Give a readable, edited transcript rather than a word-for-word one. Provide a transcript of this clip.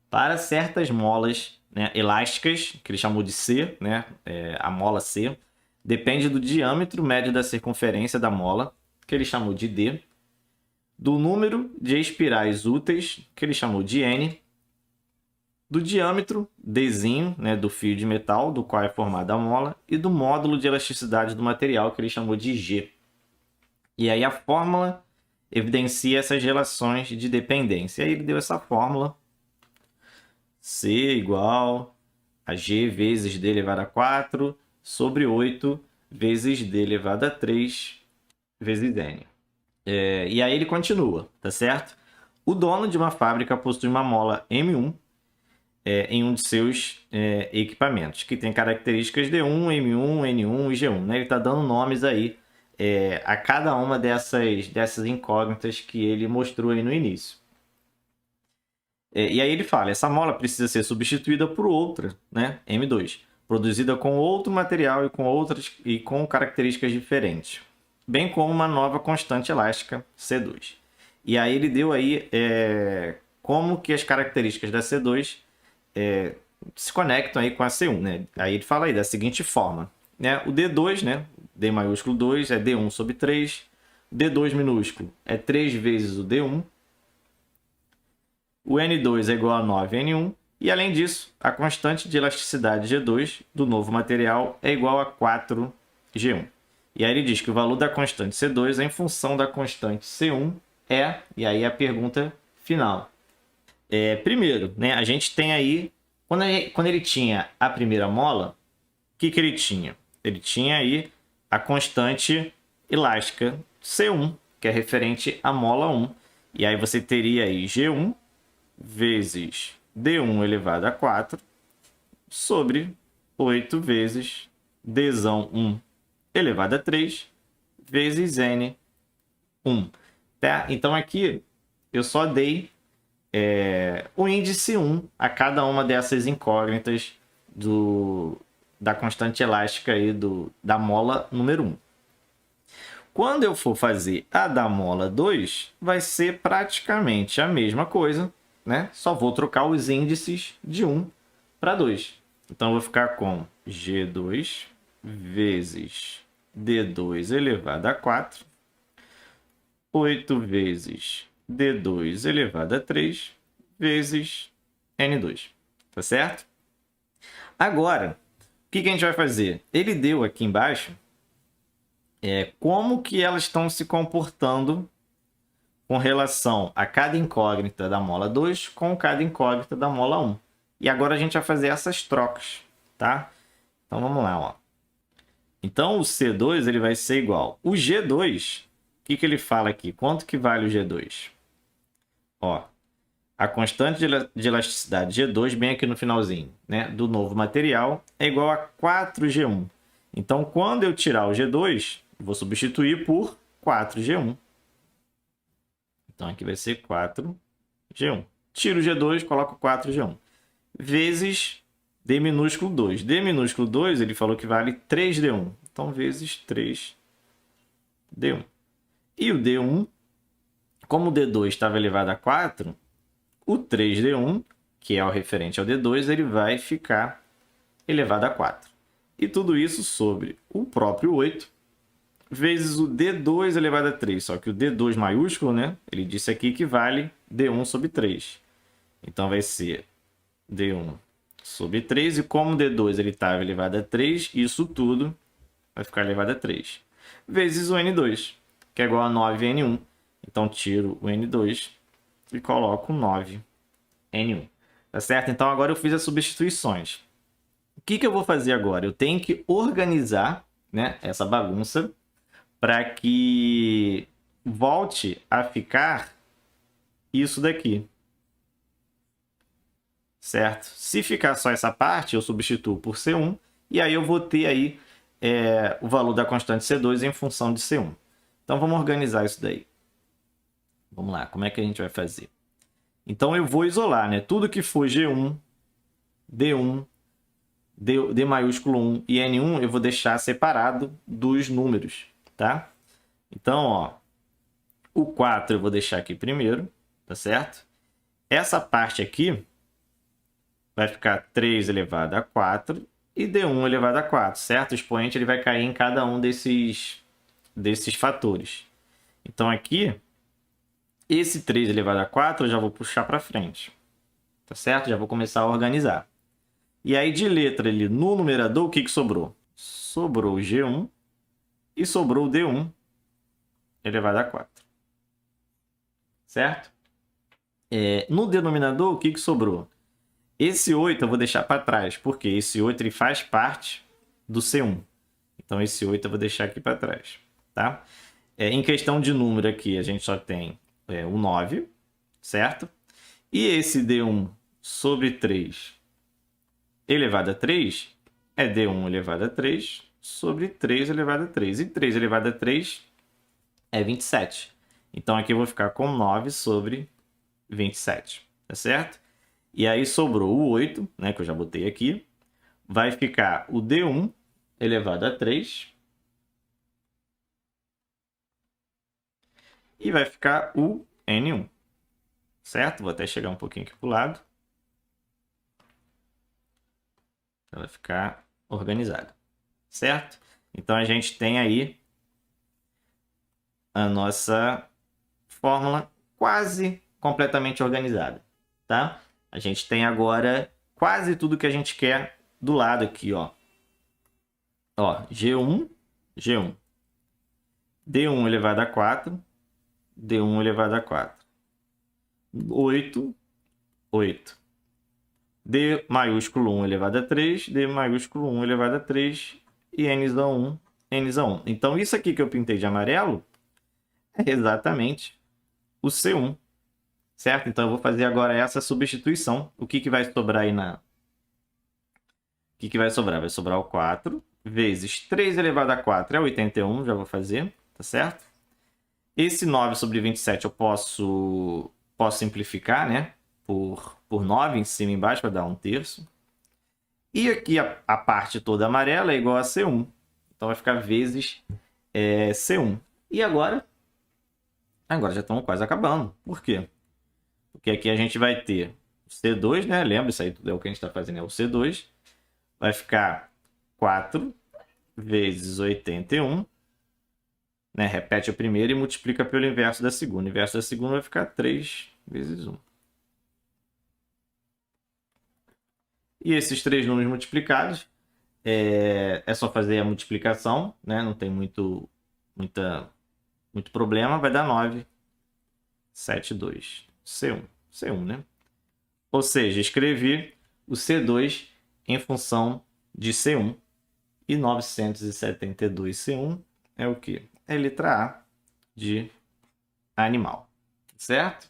para certas molas, né, elásticas, que ele chamou de C, né, a mola C, depende do diâmetro médio da circunferência da mola, que ele chamou de D, do número de espirais úteis, que ele chamou de N, do diâmetro, Dzinho, né, do fio de metal do qual é formada a mola, e do módulo de elasticidade do material, que ele chamou de G. E aí a fórmula evidencia essas relações de dependência. Aí ele deu essa fórmula, C igual a G vezes D elevado a 4 sobre 8 vezes D elevado a 3 vezes N. E aí ele continua, tá certo? O dono de uma fábrica possui uma mola M1 em um de seus equipamentos, que tem características D1, M1, N1 e G1. Né? Ele está dando nomes aí a cada uma dessas incógnitas que ele mostrou aí no início. E aí ele fala, essa mola precisa ser substituída por outra, né? M2, produzida com outro material e com características diferentes, bem como uma nova constante elástica, C2. E aí ele deu aí como que as características da C2 se conectam aí com a C1, né? Aí ele fala aí da seguinte forma, né? O D2, né? D maiúsculo 2 é D1 sobre 3, D2 minúsculo é 3 vezes o D1, o N2 é igual a 9N1, e além disso, a constante de elasticidade G2 do novo material é igual a 4G1. E aí ele diz que o valor da constante C2 em função da constante C1 e aí a pergunta final. Primeiro, né, a gente tem aí, quando ele tinha a primeira mola, o que ele tinha? Ele tinha aí a constante elástica C1, que é referente à mola 1. E aí você teria aí G1 vezes D1 elevado a 4 sobre 8 vezes D1 elevado a 3 vezes N1. Tá? Então aqui eu só dei o índice 1 a cada uma dessas incógnitas da constante elástica aí da mola número 1. Quando eu for fazer a da mola 2, vai ser praticamente a mesma coisa, né? Só vou trocar os índices de 1 para 2. Então, eu vou ficar com G2 vezes D2 elevado a 4, 8 vezes D2 elevado a 3 vezes N2. Tá certo? Agora, o que a gente vai fazer? Ele deu aqui embaixo como que elas estão se comportando com relação a cada incógnita da mola 2 com cada incógnita da mola 1. E agora a gente vai fazer essas trocas, tá? Então vamos lá, ó. Então o C2 ele vai ser igual. O G2, o que ele fala aqui? Quanto que vale o G2? Ó, a constante de elasticidade G2, bem aqui no finalzinho, né, do novo material, é igual a 4G1. Então, quando eu tirar o G2, vou substituir por 4G1. Então, aqui vai ser 4G1. Tiro o G2, coloco 4G1. Vezes D minúsculo 2. D minúsculo 2, ele falou que vale 3D1. Então, vezes 3D1. E o D1, como o D2 estava elevado a 4, o 3D1, que é o referente ao D2, ele vai ficar elevado a 4. E tudo isso sobre o próprio 8, vezes o D2 elevado a 3. Só que o D2 maiúsculo, né? Ele disse aqui que vale D1 sobre 3. Então, vai ser D1 sobre 3. E como o D2 estava elevado a 3, isso tudo vai ficar elevado a 3. Vezes o N2, que é igual a 9N1. Então, tiro o N2 e coloco 9N1. Tá certo? Então, agora eu fiz as substituições. O que eu vou fazer agora? Eu tenho que organizar, né, essa bagunça para que volte a ficar isso daqui. Certo? Se ficar só essa parte, eu substituo por C1 e aí eu vou ter aí o valor da constante C2 em função de C1. Então, vamos organizar isso daí. Vamos lá, como é que a gente vai fazer? Então, eu vou isolar, né? Tudo que for G1, D1, D maiúsculo 1 e N1, eu vou deixar separado dos números, tá? Então, ó, o 4 eu vou deixar aqui primeiro, tá certo? Essa parte aqui, vai ficar 3 elevado a 4 e D1 elevado a 4, certo? O expoente ele vai cair em cada um desses fatores. Então aqui, esse 3 elevado a 4 eu já vou puxar para frente, tá certo? Já vou começar a organizar. E aí de letra ali no numerador, o que sobrou? Sobrou o G1 e sobrou o D1 elevado a 4. Certo? No denominador, o que sobrou? Esse 8 eu vou deixar para trás, porque esse 8 ele faz parte do C1. Então, esse 8 eu vou deixar aqui para trás. Tá? Em questão de número aqui, a gente só tem o 9, certo? E esse D1 sobre 3 elevado a 3 é D1 elevado a 3 sobre 3 elevado a 3. E 3 elevado a 3 é 27. Então, aqui eu vou ficar com 9 sobre 27, tá certo? E aí sobrou o 8, né, que eu já botei aqui. Vai ficar o D1 elevado a 3. E vai ficar o N1, certo? Vou até chegar um pouquinho aqui para o lado. Para ela ficar organizada, certo? Então, a gente tem aí a nossa fórmula quase completamente organizada, tá? A gente tem agora quase tudo que a gente quer do lado aqui, ó. Ó, G1, G1. D1 elevado a 4, D1 elevado a 4. 8, 8. D maiúsculo 1 elevado a 3, D maiúsculo 1 elevado a 3 e N1, N1. Então, isso aqui que eu pintei de amarelo é exatamente o C1, certo? Então, eu vou fazer agora essa substituição. O que vai sobrar aí na... O que vai sobrar? Vai sobrar o 4 vezes 3 elevado a 4 é 81, já vou fazer, tá certo? Esse 9 sobre 27 eu posso simplificar, né? Por 9 em cima e embaixo para dar 1/3. E aqui a parte toda amarela é igual a C1. Então vai ficar vezes C1. E agora? Agora já estamos quase acabando. Por quê? Porque aqui a gente vai ter o C2, né? Lembra, isso aí tudo é o que a gente está fazendo, é o C2. Vai ficar 4 vezes 81. Né? Repete a primeira e multiplica pelo inverso da segunda. O inverso da segunda vai ficar 3 vezes 1. E esses três números multiplicados, é só fazer a multiplicação, né? Não tem muito problema. Vai dar 9, 7, 2. C1. C1, né? Ou seja, escrevi o C2 em função de C1. E 972 C1 é o quê? É a letra A de animal. Certo?